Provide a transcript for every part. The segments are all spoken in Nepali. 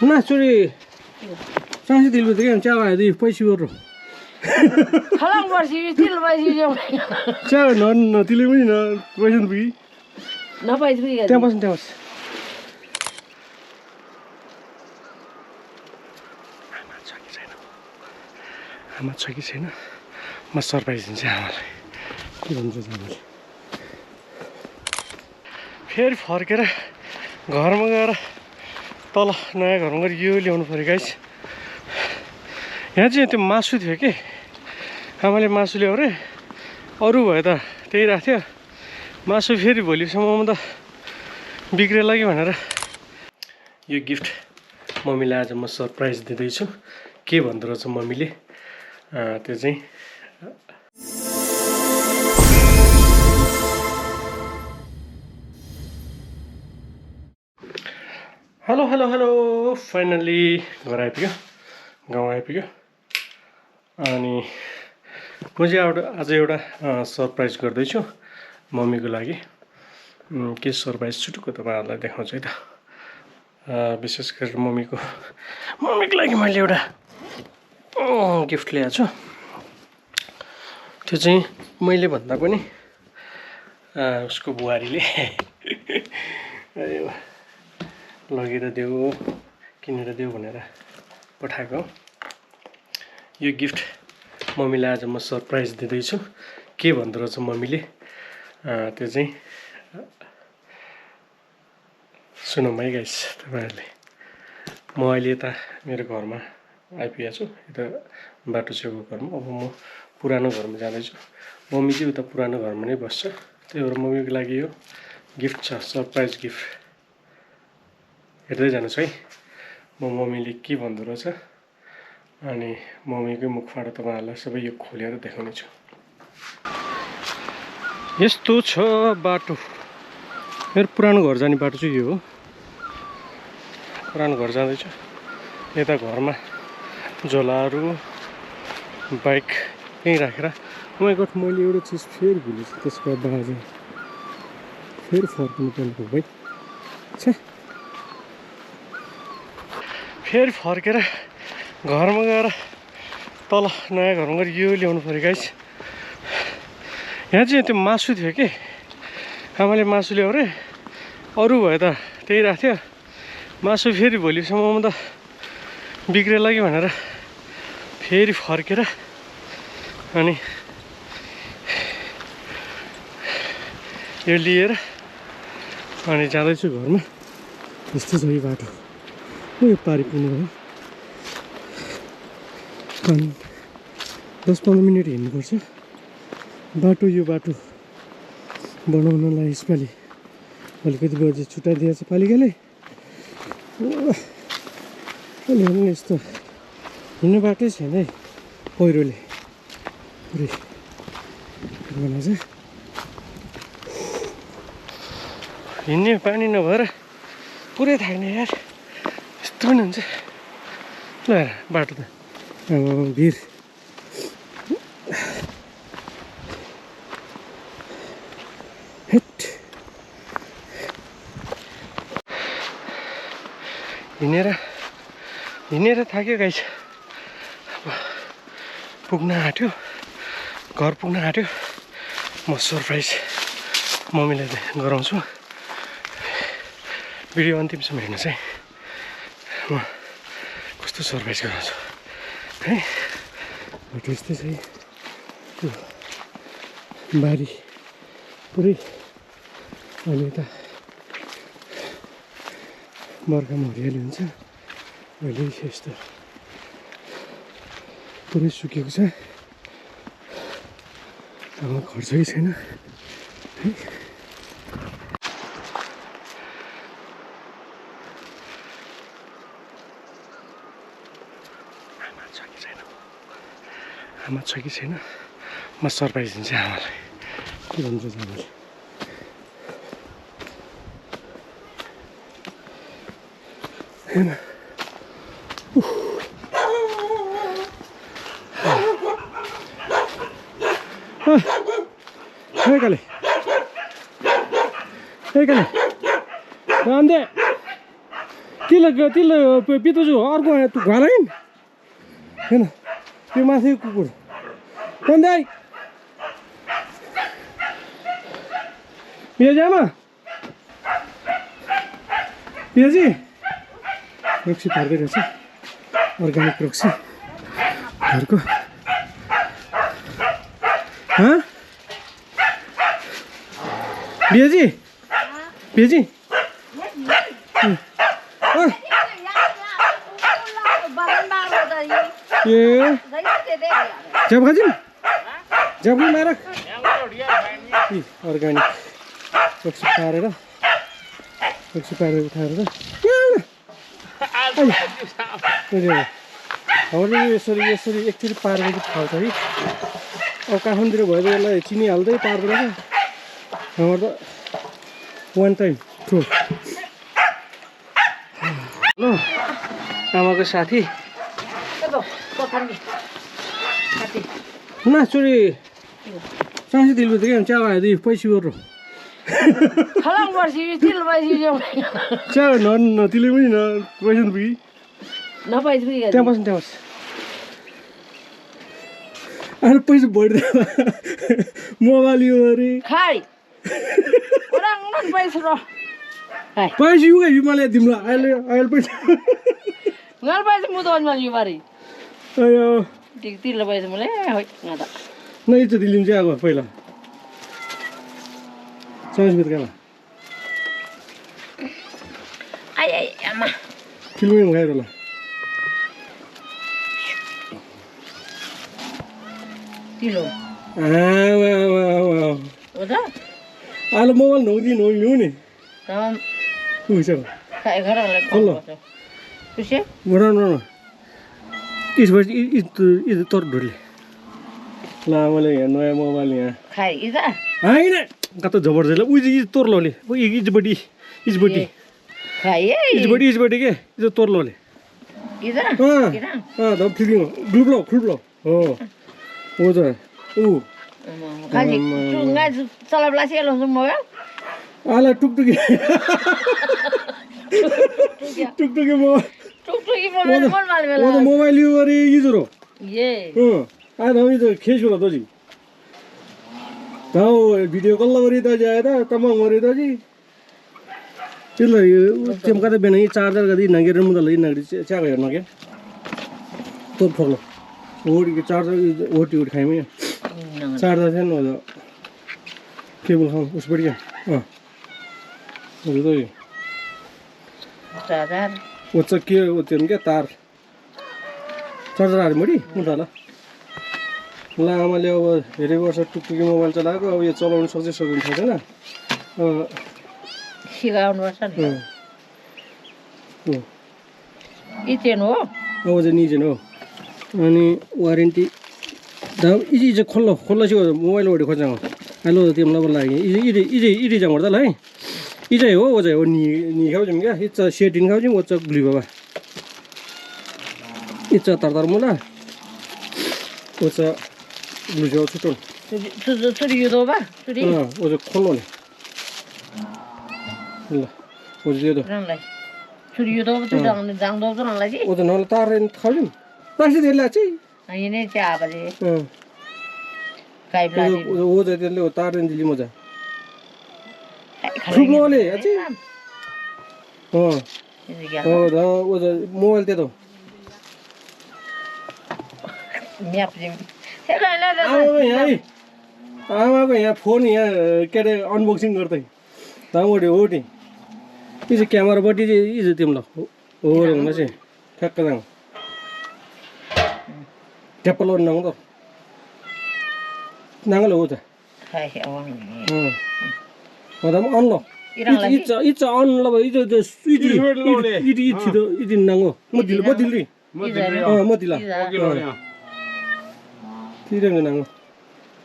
ना चोरी सांसी दिल बदे क्या चावा है दी पैसे बोलो खलांग वर्षी दिल पैसे जो चावा न दिले पनि न पैसे न भी न पैसे भी त्यहाँ बस आमा छ कि छैन म सरप्राइज दिन्छु आमालाई के भन्छ आमाले फेरि फर्केर घरमा गएर तल नयाँ घरमा गएर यो ल्याउनु पऱ्यो गाइस यहाँ चाहिँ त्यो मासु थियो कि आमाले मासु ल्यायो रे अरू भयो त त्यही राख्थ्यो मासु फेरि भोलिसम्ममा त बिग्रेला कि भनेर यो गिफ्ट मम्मीलाई आज म सरप्राइज दिँदैछु के भन्दो रहेछ मम्मीले त्यो चाहिँ हेलो हेलो हेलो फाइनल्ली घर आइपुग्यो गाउँ आइपुग्यो अनि म चाहिँ आज एउटा सरप्राइज गर्दैछु मम्मीको लागि के सरप्राइज छुटुक्क तपाईँहरूलाई देखाउँछु है त विशेष गरेर मम्मीको लागि मैले एउटा गिफ्ट ल्याएको छु त्यो चाहिँ मैले भन्दा पनि उसको बुहारीले लगेर देऊ किनेर देऊ भनेर पठाएको यो गिफ्ट मम्मीलाई आज म सरप्राइज दिँदैछु के भन्दो रहेछ मम्मीले त्यो चाहिँ सुनौँ है गाइस तपाईँहरूले म अहिले यता मेरो घरमा आइपुगेको छु यता बाटो छेउको घरमा अब म पुरानो घरमा जाँदैछु मम्मी चाहिँ उता पुरानो घरमा नै बस्छ त्यही भएर मम्मीको लागि यो गिफ्ट छ सरप्राइज गिफ्ट हेर्दै जानुहोस् है म मम्मीले के भन्दो रहेछ अनि मम्मीकै मुखबाट तपाईँहरूलाई सबै यो खोलेर देखाउने छु यस्तो छ बाटो मेरो पुरानो घर जाने बाटो चाहिँ यो हो पुरानो घर जाँदैछु यता घरमा झोलाहरू बाइक यहीँ राखेर उहाँको मैले एउटा चिज फेरि भुलेछु त्यसको बाजा फेरि फर्किनु पर्ने भाइ छे फेरि फर्केर घरमा गएर तल नयाँ घरमा गएर यो ल्याउनु पऱ्यो गाइस यहाँ चाहिँ त्यो मासु थियो कि आमाले मासु ल्यायो रे अरू भयो त त्यही राख्थ्यो मासु फेरि भोलिसम्ममा त बिग्रेला कि भनेर फेरि फर्केर अनि यो लिएर अनि जाँदैछु घरमा यस्तो छ यो बाटो यो पारि पुग्नु भयो अनि 10-15 मिनट हिँड्नुपर्छ बाटो यो बाटो बनाउनलाई यसपालि अलिकति बजेट छुट्याइदिएको छ पालिकाले अहिले हेर्नु न यस्तो हिँड्ने बाटै छैन है पहिरोले पुरै बनाउँछ हिँड्ने पानी नभएर पुरै थाक्ने यार यस्तो पनि हुन्छ ल बाटो त भिर हिँडेर थाक्यो गाइस अब पुग्न आँट्यो घर पुग्न आँट्यो म सरप्राइज मम्मीलाई गराउँछु भिडियो अन्तिमसम्म हेर्नुहोस् है म कस्तो सरप्राइज गराउँछु है बाटो यस्तै छ त्यो बारी पुरै अहिले त बर्खामा हरियाली हुन्छ अहिले यस्तो पुरै सुकेको छ अब खर्च कि छैन है आमा छ कि छैन म सरप्राइज दिन्छु आमालाई के भन्छ आमाले हेर्न काले काले रामदे त्यसलाई पितोजु अर्को आयो तँ घर आइन हेर्न त्यो माथि कुकुर दाइ पियाजी आमा पियाजी रक्सी पार्दै रहेछ अर्ग्यानिक रक्सी घरको पियाजी पियाजी ए जब खाजिम जब मार अर्ग्यानिक रक्सी पारेर उठाएर हामीले यसरी एकचोटि पारेर थाहा छ है अब काठमाडौँतिर भयो भने यसलाई चिनी हाल्दै पार्दो रहेछ हाम्रो त वान टाइम ठु ल आमाको साथी ना चोरी साँच्चै दिल बुझ्यो क्या चिया आयो दुई पैसा गर्नु खलाङ पर्सी तिल पैसी जाउँ चिया न तिले पनि न पैसा पुगी नपाइस पुगी त्यहाँ बस्नु अहिले पैसा बढ्दै मोबाइल यो अरे खाइ orang non पैसा र पैसा युगा हिमालय तिम्रो अहिले पैसा ngal पैसा म त अन्यल यु बारी अयो tik til पैसा मलाई होइ ngata नै त दिलिम चाहिँ आगो पहिला 40 मिनेट काला ai ai ama फिल्म खाएर ल tilo oda आलो मोबाइल नौ नि tam हुन्छ kai घर वाला खोल्लो कुसे बडा न इस तोर ढुले ला मैले यहाँ नयाँ मोबाइल यहाँ खाइ इदा हैन कता जबरजस्त उइ तोर लले इजबडी खाइ इजबडी के इज तोर लले इदा द फिलिङ ग्लुब्लो हो हो त उ खाली चुंगा चलाबला से लो मोबाइल आला टुकटुकी टुकटुकी मोबाइल मन माल बेला वो मोबाइल यु अरे इजरो ये आ त नि त खेसो ल दजी ताऊ भिडियो कल गरी त जाए त तमाम गरी त जी त्यसलाई चमका त बेन चार्जर गदी नगेर मुदल नगरी च्याको हेर्न के तो फोलो ओडी के चार्जर ओटी खाइमै चार्जर छैन हो केबल खाऊ उस बढ़िया हो त चार्जर वो के वो के तार चार्जर हाल्नु मडी मुदाला ला आमाले अब धेरै वर्ष टुकटुकी मोबाइल चलाएको अब यो चलाउन सक्दैन छैन सिकाउनु पर्छ नि इचेन हो अब चाहिँ निजेन हो अनि वारेन्टी दाम इजी खोल्लो मोबाइल ओडी खोज्छ हेलो तिमीलाई बोल लागि इजी जाम गर्दा ल है इजै हो ओ चाहिँ हो नि खाउ जम क्या इच्चा सेटिङ खाउ जम ओ चाहिँ ग्लु बाबा इच्चा तर मुला ओ चाहिँ ग्लु जो छुटो सुरी यो दो बा सुरी ओ चाहिँ खोल्लो नि ल ओ चाहिँ दो रङलाई सुरी यो दो त जाङ दो त रङलाई ओ चाहिँ नल तार खाउ जम पैसा दिला चाहिँ यिनै चाहिँ आबले काइ ब्ला ओ चाहिँ त्यसले तार दिली मजा ठुलोले अझै हो दा ओ मोबाइल त्यो म्याप जिम आमाको यहाँ फोन यहाँ के अरे अनबक्सिङ गर्दै दामोडी हो नि यो चाहिँ क्यामेरापट्टि चाहिँ यो चाहिँ तिमीलाई हो हुन चाहिँ ठ्याक्क जाङ ट्याप्पल नाङ त नाङल हो त Madam on lo. It's on lo. It's a sweet. It in Nango. Modili. Modila. Tidang Nango.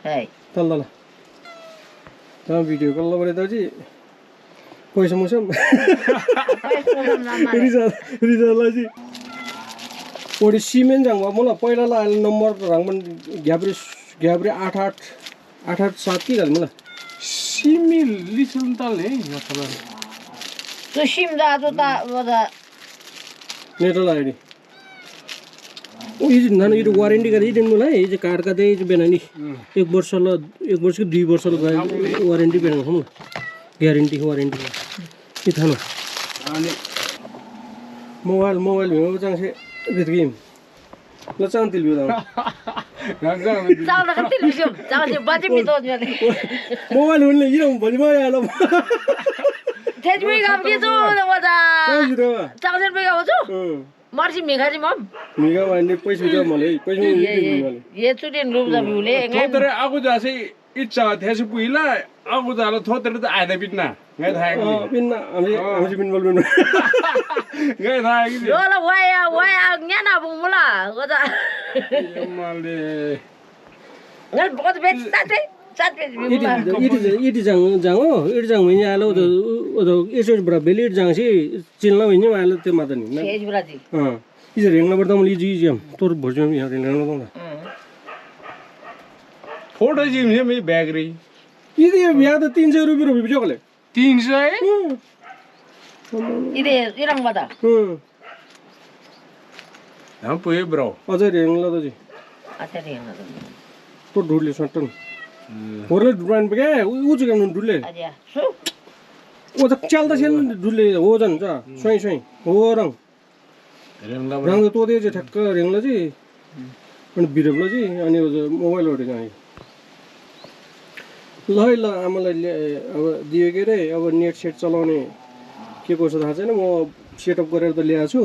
Hey. Talala. Some video call over the Poison Muslim. It is a lazy. What is Siemens and Wamola Poila number Raman Gabri Atat Saki Almula. Simi little tale, so Shim da was a नेटल आइडी ओ यो नाना यो वारेन्टी का दिनु मलाई यो कार्ड का चाहिँ बेना नि 1 वर्ष ल 1 वर्ष कि 2 वर्ष ल वारेन्टी बेना हम ग्यारेन्टी वारेन्टी के थाहा अनि मोबाइल हो चांसे बेत गेम ल चान्तिल बिउ चाउला कति लियो चाउला बाजे पितो जले मोबाइल हुने इरम भनि म आलो तेज भी काम के जो वदा चाउला भी काम जो मर्सी मेघाजी मम मिगा वाइने पैसा दियो मलाई पैसा दिनु ये चुडेन रूप जा बिउले थोतर आगो जासे इच्छा थेस पुइला आगो जाला थोतर त आइदा बित्ना गए थाएको पिन्न हामी पिन बोल्नु गए थाएको कि रोला वाया न्याना बुमुला वदा यमले नल बहुत बेच साथे साथ बेच बिउला इटी जाङ भने आलो ओ एसोस बरा बेली जाङ सी चिल्ला भने आलो त्यो माता नि तेज ब्राजी इजे रेंगला बर्दा म लिजी जम तोर भोजन यहाँ रेंगला बर्दा फोटो जिम है मेरी बैग रही इदे बिया त 300 रुपैयाँ रुपैयाँ बिजोले 300 इदे इरंग वदा हम पुए ब्रो अझै रेंगला त जी अच्छा रेंगला तो ढुले सटन होरले ड्राइन बगे उ जगा ढुले अझ्या सु ओ त चल्दा छेल ढुले हो जन छ स्वै हो रङ रङ त तोदे जे ठक्क रेंगला जी अनि बिरबला जी अनि मोबाइल ओडे जाई ल आमालाई अब दियो के रे अब नेट सेट चलाउने के कसो थाहा छैन म सेटअप गरेर त ल्याएको छु